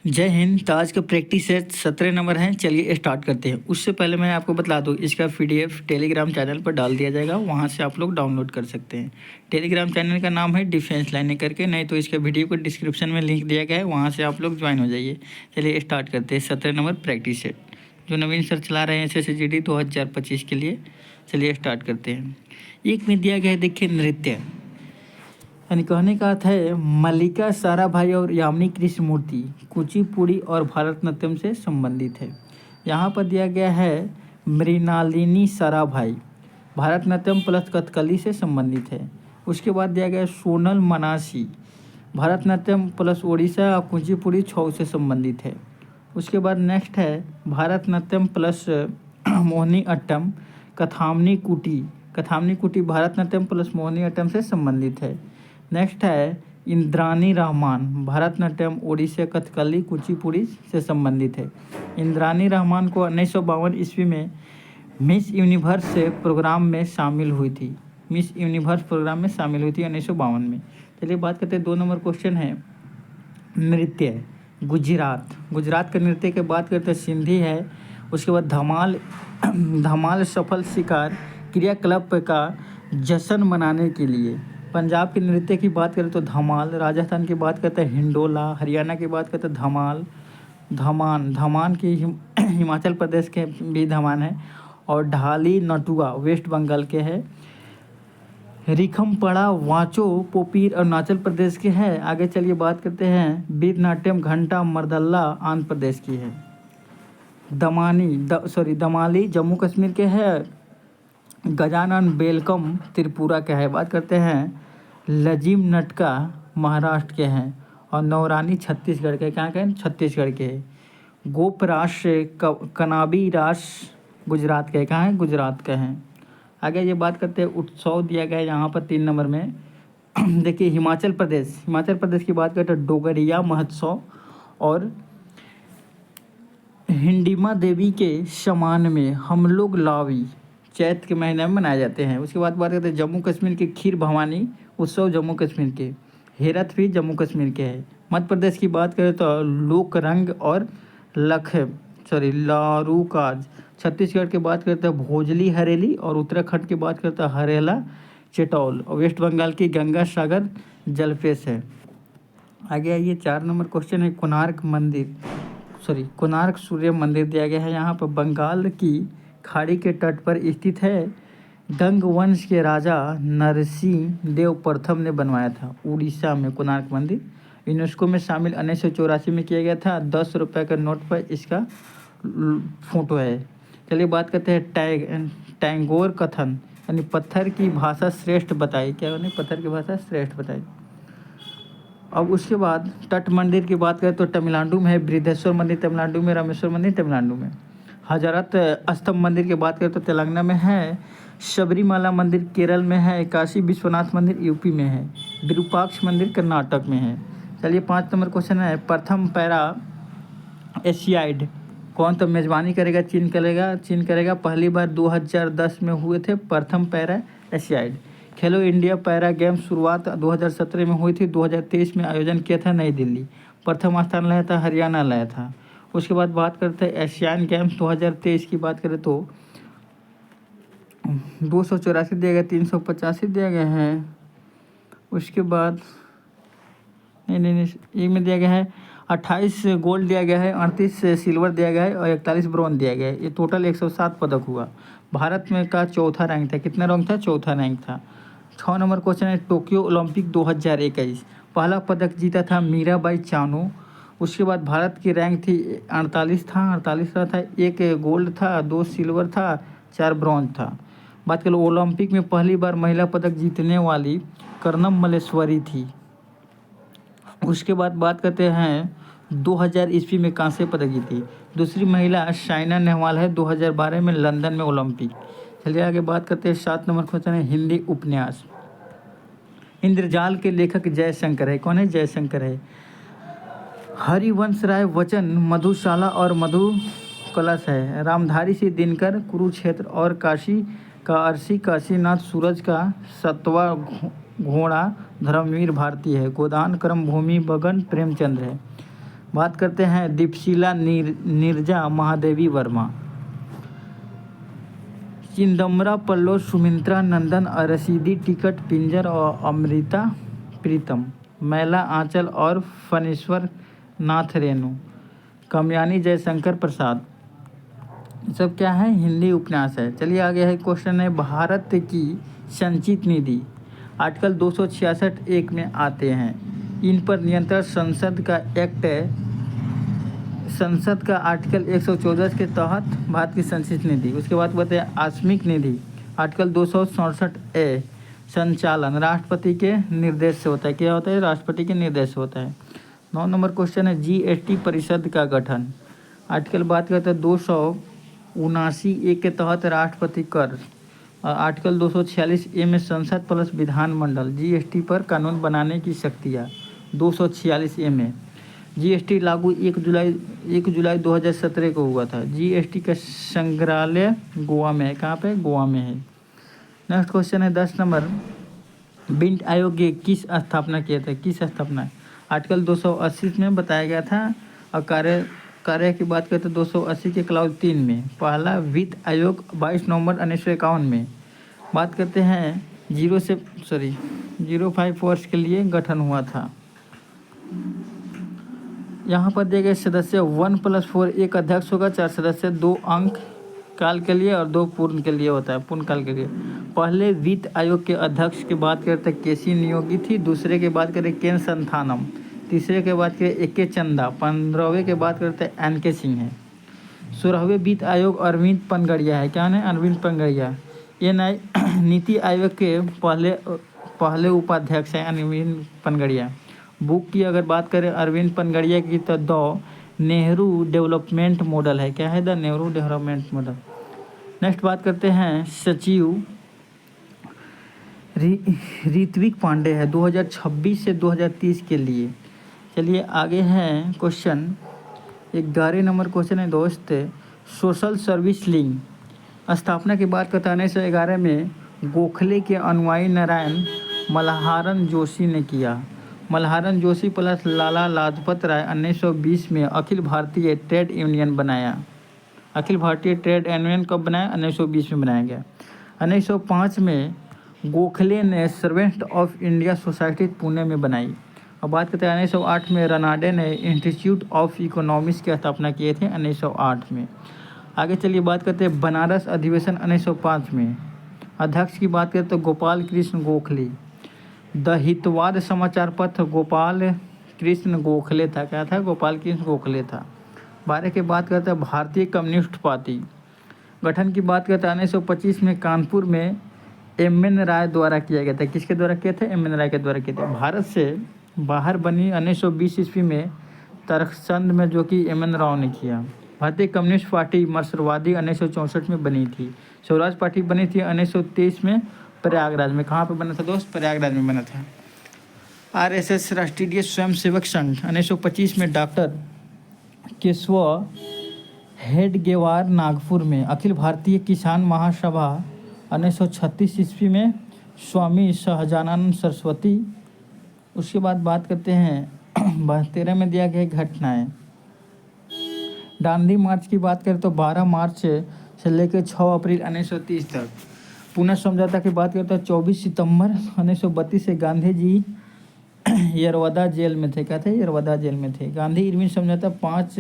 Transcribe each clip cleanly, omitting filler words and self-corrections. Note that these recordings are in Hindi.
जय हिंद। तो आज का प्रैक्टिस सेट 17 नंबर है। चलिए स्टार्ट करते हैं। उससे पहले मैं आपको बता दूं, इसका पीडीएफ टेलीग्राम चैनल पर डाल दिया जाएगा, वहां से आप लोग डाउनलोड कर सकते हैं। टेलीग्राम चैनल का नाम है डिफेंस लाइन करके, नहीं तो इसका वीडियो को डिस्क्रिप्शन में लिंक दिया गया है, वहाँ से आप लोग ज्वाइन हो जाइए। चलिए स्टार्ट करते हैं 17 नंबर प्रैक्टिस सेट, जो नवीन सर चला रहे हैं SSGD 2025 के लिए। चलिए स्टार्ट करते हैं। एक में दिया गया है, देखिए, नृत्य, यानी कहने का अर्थ है मल्लिका साराभाई और यामिनी कृष्णमूर्ति कुचिपुड़ी और भारतनाट्यम से संबंधित है। यहाँ पर दिया गया है मृणालिनी साराभाई भारतनाट्यम प्लस कथकली से संबंधित है। उसके बाद दिया गया है सोनल मनासी भारतनाट्यम प्लस ओडिशा और कुचिपुड़ी छौ से संबंधित है। उसके बाद नेक्स्ट है भारतनाट्यम प्लस मोहिनी अट्टम कथामनी कुटी भारतनाट्यम प्लस मोहिनी अट्टम से संबंधित है। नेक्स्ट है इंद्रानी रहमान भारतनाट्यम ओडिशा कथकली कुचिपुड़ी से संबंधित है। इंद्रानी रहमान को 1952 ईस्वी में मिस यूनिवर्स प्रोग्राम में शामिल हुई थी। 1952 में। चलिए बात करते हैं 2 नंबर क्वेश्चन है नृत्य। गुजरात का नृत्य के बात करते हैं सिंधी है। उसके बाद धमाल सफल शिकार क्रियाकलाप का जश्न मनाने के लिए। पंजाब के नृत्य की बात करें तो धमाल, राजस्थान की बात करते हैं हिंडोला, हरियाणा की बात करते हैं धमान की हिमाचल प्रदेश के भी धमान है, और ढाली नटुआ वेस्ट बंगाल के है। रिखमपड़ा वाचो पोपीर अरुणाचल प्रदेश के है। आगे चलिए बात करते हैं वीरनाट्यम घंटा मर्दल्ला आंध्र प्रदेश की है। दमाली जम्मू कश्मीर के है। गजानन बेलकम त्रिपुरा का है। बात करते हैं लजीम नटका महाराष्ट्र के हैं, और नौरानी छत्तीसगढ़ के। कहाँ के हैं? छत्तीसगढ़ के हैं। गोपराश कनाबी रास गुजरात के। कहाँ है? गुजरात के हैं। आगे ये बात करते हैं उत्सव दिया गया है यहाँ पर 3 नंबर में। देखिए हिमाचल प्रदेश की बात करते हैं डोगरिया महोत्सव, और हिंडिमा देवी के समान में हम लोग लावी चैत्र के महीने में मनाए जाते हैं। उसके बाद बात करते हैं जम्मू कश्मीर के खीर भवानी उत्सव जम्मू कश्मीर के। हेरत भी जम्मू कश्मीर के है। मध्य प्रदेश की बात करें तो लोक रंग और लारूकाज। छत्तीसगढ़ की बात करते हैं भोजली हरेली, और उत्तराखंड की बात करते हैं हरेला चेटौल, और वेस्ट बंगाल की गंगा सागर जलपेश है। आगे आइए 4 नंबर क्वेश्चन है कोणार्क सूर्य मंदिर दिया गया है। यहाँ पर बंगाल की खाड़ी के तट पर स्थित है। गंग वंश के राजा नरसिंह देव प्रथम ने बनवाया था उड़ीसा में कोणार्क मंदिर। यूनेस्को में शामिल 1984 में किया गया था। 10 रुपये का नोट पर इसका फोटो है। चलिए बात करते हैं टैगोर कथन, यानी पत्थर की भाषा श्रेष्ठ बताई। क्या यानी पत्थर की भाषा श्रेष्ठ बताई। अब उसके बाद तट मंदिर की बात करें तो तमिलनाडु में है बृहदेश्वर मंदिर, तमिलनाडु में रामेश्वर मंदिर, तमिलनाडु में। हजरत स्तंभ मंदिर की बात करें तो तेलंगाना में है। शबरीमाला मंदिर केरल में है। काशी विश्वनाथ मंदिर यूपी में है। विरूपाक्ष मंदिर कर्नाटक में है। चलिए 5 नंबर क्वेश्चन है प्रथम पैरा एशियाड कौन तो मेज़बानी करेगा? चीन करेगा। पहली बार 2010 में हुए थे प्रथम पैरा एशियाड। खेलो इंडिया पैरा गेम्स शुरुआत 2017 में हुई थी। 2023 में आयोजन किया था नई दिल्ली। प्रथम स्थान लाया था हरियाणा लाया था। उसके बाद बात करते हैं एशियान गेम्स 2023 की बात करें तो 284 दिया गया, 385 दिया गया है। उसके बाद नहीं एक में दिया गया है 28 गोल्ड दिया गया है, 38 सिल्वर दिया गया है, और 41 ब्रॉन्ज दिया गया है। ये टोटल 107 पदक हुआ। भारत में का चौथा रैंक था। कितना रैंक था? चौथा रैंक था। 6 नंबर क्वेश्चन है टोक्यो ओलंपिक 2021 पहला पदक जीता था मीराबाई चानू। उसके बाद भारत की रैंक थी 48 रहा था। 1 गोल्ड था, 2 सिल्वर था, 4 ब्रॉन्ज था। बात करें ओलंपिक में पहली बार महिला पदक जीतने वाली कर्णम मल्लेश्वरी थी। उसके बाद बात करते हैं 2000 ईस्वी में कांस्य पदक जीती। दूसरी महिला साइना नेहवाल है 2012 में लंदन में ओलंपिक। चलिए आगे बात करते हैं 7 नंबर क्वेश्चन है हिंदी उपन्यास। इंद्रजाल के लेखक जयशंकर है। कौन है? जयशंकर है। हरिवंश राय वचन मधुशाला और मधु कलश है। रामधारी से दिनकर कुरुक्षेत्र, और काशी का अरसी काशीनाथ, सूरज का 7वां घोड़ा धर्मवीर भारती है। गोदान कर्म भूमि बगन प्रेमचंद्र है। बात करते हैं दीपशिला नीरजा महादेवी वर्मा। चिदम्बरा पल्लव सुमित्रा नंदन रसीदी टिकट पिंजर और अमृता प्रीतम। मैला आंचल और फणीश्वर नाथ रेणु। कमयानी जयशंकर प्रसाद। सब क्या है, हिंदी उपन्यास है। चलिए आगे है क्वेश्चन है भारत की संचित निधि आर्टिकल 266(1) में आते हैं। इन पर नियंत्रण संसद का आर्टिकल 114 के तहत भारत की संचित निधि। उसके बाद बताए आकस्मिक निधि आर्टिकल 267(a) संचालन राष्ट्रपति के निर्देश से होता है। क्या होता है, राष्ट्रपति के निर्देश से होता है। 9 नंबर क्वेश्चन है GST परिषद का गठन आर्टिकल बात करते हैं 279(1) के तहत राष्ट्रपति कर। आर्टिकल 246(a) में संसद प्लस विधानमंडल GST पर कानून बनाने की शक्तियाँ। 246(a) में GST लागू 1 जुलाई 2017 को हुआ था। GST का संग्रहालय गोवा में है। कहाँ पे, गोवा में है। नेक्स्ट क्वेश्चन है 10 नंबर वित्त आयोग की किस स्थापना किया था, किस स्थापना आर्टिकल 280 में बताया गया था। और कार्य की बात करते 280 के क्लाउज 3 में पहला वित्त आयोग 22 नवंबर 1951 में। बात करते हैं 05 वर्ष के लिए गठन हुआ था। यहाँ पर दिए गए सदस्य 1+4 एक अध्यक्ष होगा, 4 सदस्य, 2 अंक काल के लिए और 2 पूर्ण के लिए होता है, पूर्ण काल के लिए। पहले वित्त आयोग के अध्यक्ष की बात करते केसी नियोगी थी, दूसरे के बात करें केन संथानम, तीसरे के बात करें ए.के. चंदा, 15वें के बात करते एन.के. सिंह है। 16वें वित्त आयोग अरविंद पनगड़िया है। क्या है, अरविंद पनगड़िया। ये नीति आयोग के पहले उपाध्यक्ष हैं अरविंद पनगड़िया। बुक की अगर बात करें अरविंद पनगड़िया की तो द नेहरू डेवलपमेंट मॉडल है। क्या है, the Nehru development model. Next बात करते हैं सचिव ऋत्विक पांडे है 2026 से 2030 के लिए। चलिए आगे हैं क्वेश्चन 11 नंबर क्वेश्चन है दोस्त, सोशल सर्विस लिंक स्थापना की बात करते हैं 1911 में गोखले के अनुयायी नारायण मल्हारन जोशी ने किया। मल्हारन जोशी प्लस लाला लाजपत राय 1920 में अखिल भारतीय ट्रेड यूनियन बनाया। अखिल भारतीय ट्रेड यूनियन कब बनाया, 1920 में बनाया गया। 1905 में गोखले ने servant of India society Pune में बनाई। अब बात करते हैं 1908 में रनाडे ने इंस्टीट्यूट ऑफ इकोनॉमिक्स की स्थापना किए थे 1908 में। आगे चलिए बात करते हैं बनारस अधिवेशन 1905 में। अध्यक्ष की बात करें तो गोपाल कृष्ण गोखले। द हितवाद समाचार पत्र गोपाल कृष्ण गोखले था। क्या था, गोपाल कृष्ण गोखले था। 12 की बात करते हैं भारतीय कम्युनिस्ट पार्टी। गठन की बात करते हैं 1925 में कानपुर में एम.एन. राय द्वारा किया गया था। किसके द्वारा किया था, एम.एन. राय के द्वारा किया था। भारत से बाहर बनी 1920 ईस्वी में तरखचंद में, जो कि एम.एन. राव ने किया। भारतीय कम्युनिस्ट पार्टी मर्सरवादी 1964 में बनी थी। स्वराज पार्टी बनी थी 1923 में प्रयागराज में। कहाँ पे बना था दोस्त, प्रयागराज में बना था। RSS राष्ट्रीय स्वयंसेवक संघ 1925 में डॉक्टर केशव हेडगेवार नागपुर में। अखिल भारतीय किसान महासभा 1936 ईस्वी में स्वामी सहजानंद सरस्वती। उसके बाद बात करते हैं 72 में दिया गया घटनाएं। दांडी मार्च की बात करें तो 12 मार्च से लेकर 6 अप्रैल 1930 तक। पुणे समझौता की बात करते हैं 24 सितंबर 1932 से गांधी जी यरवदा जेल में थे। क्या थे, यरवदा जेल में थे। गांधी इरविन समझौता 5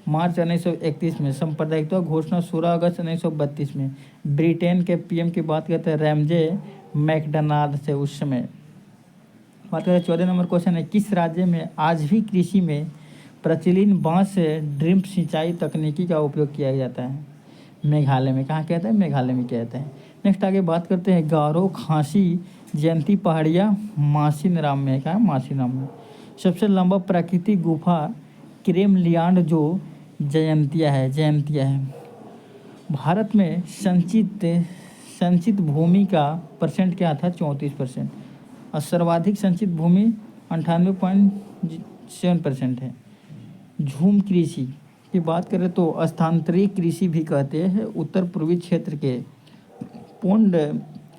मार्च 1931 में। सांप्रदायिकता घोषणा 16 अगस्त 1932 में। ब्रिटेन के PM की बात करते हैं रैमजे मैकडॉनाल्ड से उस समय। बात करें 14 नंबर क्वेश्चन है किस राज्य में आज भी कृषि में प्रचलित बांस से ड्रिप सिंचाई तकनीकी का उपयोग किया जाता है, मेघालय में। कहाँ कहता है, मेघालय में कहते हैं। नेक्स्ट आगे बात करते हैं गारो खांसी जयंती पहाड़िया मासिनराम में। कहाँ, मासिनराम में। सबसे लंबा प्राकृतिक गुफा क्रेमलियांड जो जयंतिया है। भारत में संचित भूमि का परसेंट क्या था, 34%। और सर्वाधिक संचित भूमि 98.7% है। झूम कृषि की बात करें तो स्थानांतरित कृषि भी कहते हैं। उत्तर पूर्वी क्षेत्र के पोंड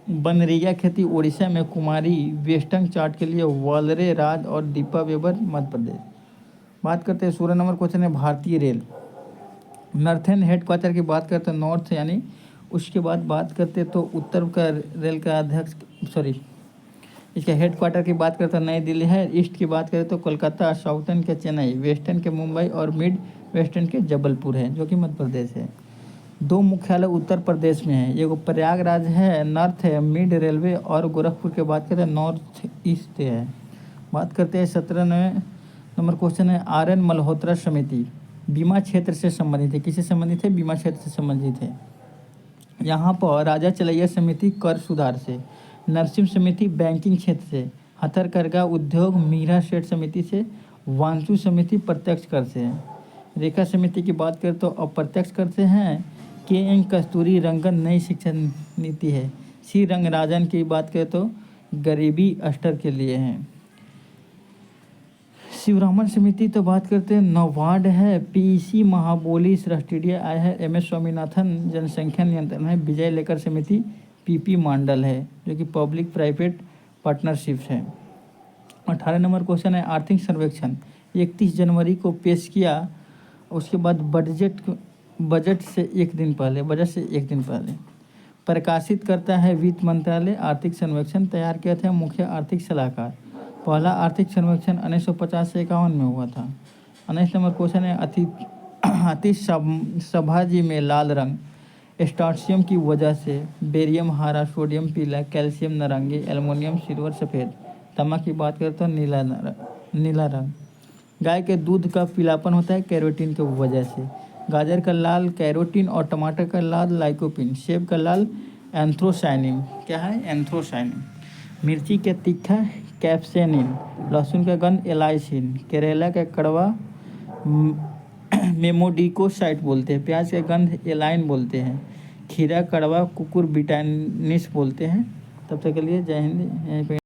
बनरेगा खेती ओडिशा में, कुमारी वेस्टर्न चार्ट के लिए वालरे राज और दीपा वेबर मध्य प्रदेश। बात करते हैं 16 नंबर क्वेश्चन है भारतीय रेल नॉर्थन हेडक्वार्टर की बात करते हैं नॉर्थ यानी, उसके बाद बात करते हैं तो उत्तर का रेल का अध्यक्ष इसके हेडक्वार्टर की बात करते हैं नई दिल्ली है। ईस्ट की बात करें तो कोलकाता, साउथर्न के चेन्नई, वेस्टर्न के मुंबई और मिड वेस्टर्न के जबलपुर है जो कि मध्य प्रदेश है। 2 मुख्यालय उत्तर प्रदेश में है, एगो प्रयागराज है नॉर्थ है मिड रेलवे और गोरखपुर की बात करते हैं नॉर्थ ईस्ट है। बात करते हैं 17 नंबर क्वेश्चन है आर.एन. मल्होत्रा समिति बीमा क्षेत्र से संबंधित है। किससे संबंधित है? बीमा क्षेत्र से संबंधित है। यहाँ पर राजा चलैया समिति कर सुधार से, नरसिंह समिति बैंकिंग क्षेत्र से, हथकरघा उद्योग मीरा सेठ समिति से, वांसु समिति प्रत्यक्ष कर से है। रेखा समिति की बात करें तो अप्रत्यक्ष कर से हैं। के.एन. कस्तूरी रंगन नई शिक्षा नीति है। सी रंगराजन की बात करें तो गरीबी अस्तर के लिए हैं। शिवरामन समिति तो बात करते हैं नवाड है। पीसी महाबोली राष्ट्रीय आय है। एम.एस. स्वामीनाथन जनसंख्या नियंत्रण है। विजय लेकर समिति पीपी मांडल है जो कि पब्लिक प्राइवेट पार्टनरशिप है। 18 नंबर क्वेश्चन है आर्थिक सर्वेक्षण 31 जनवरी को पेश किया, उसके बाद बजट से एक दिन पहले प्रकाशित करता है वित्त मंत्रालय। आर्थिक सर्वेक्षण तैयार किया था मुख्य आर्थिक सलाहकार। पहला आर्थिक सर्वेक्षण 1950 से 51 में हुआ था। 19 नंबर क्वेश्चन है अतिसभाजी में लाल रंग स्टार्शियम की वजह से, बेरियम हरा, सोडियम पीला, कैल्शियम नारंगी, एल्युमिनियम सिल्वर सफ़ेद, तांबा की बात करें तो नीला रंग। गाय के दूध का पीलापन होता है कैरोटीन की वजह से। गाजर का लाल कैरोटीन और टमाटर का लाल लाइकोपिन, सेब का लाल एंथ्रोसाइनिन। क्या है? एंथ्रोसाइनिन। मिर्ची के तीखा कैप्सेनिन, लहसुन का गंध एलाइसिन, करेला का कड़वा मेमोडिकोसाइट बोलते हैं, प्याज का गंध एलाइन बोलते हैं, खीरा कड़वा कुकुरबिटानिस बोलते हैं। तब तक के लिए जय हिंद। यहीं पे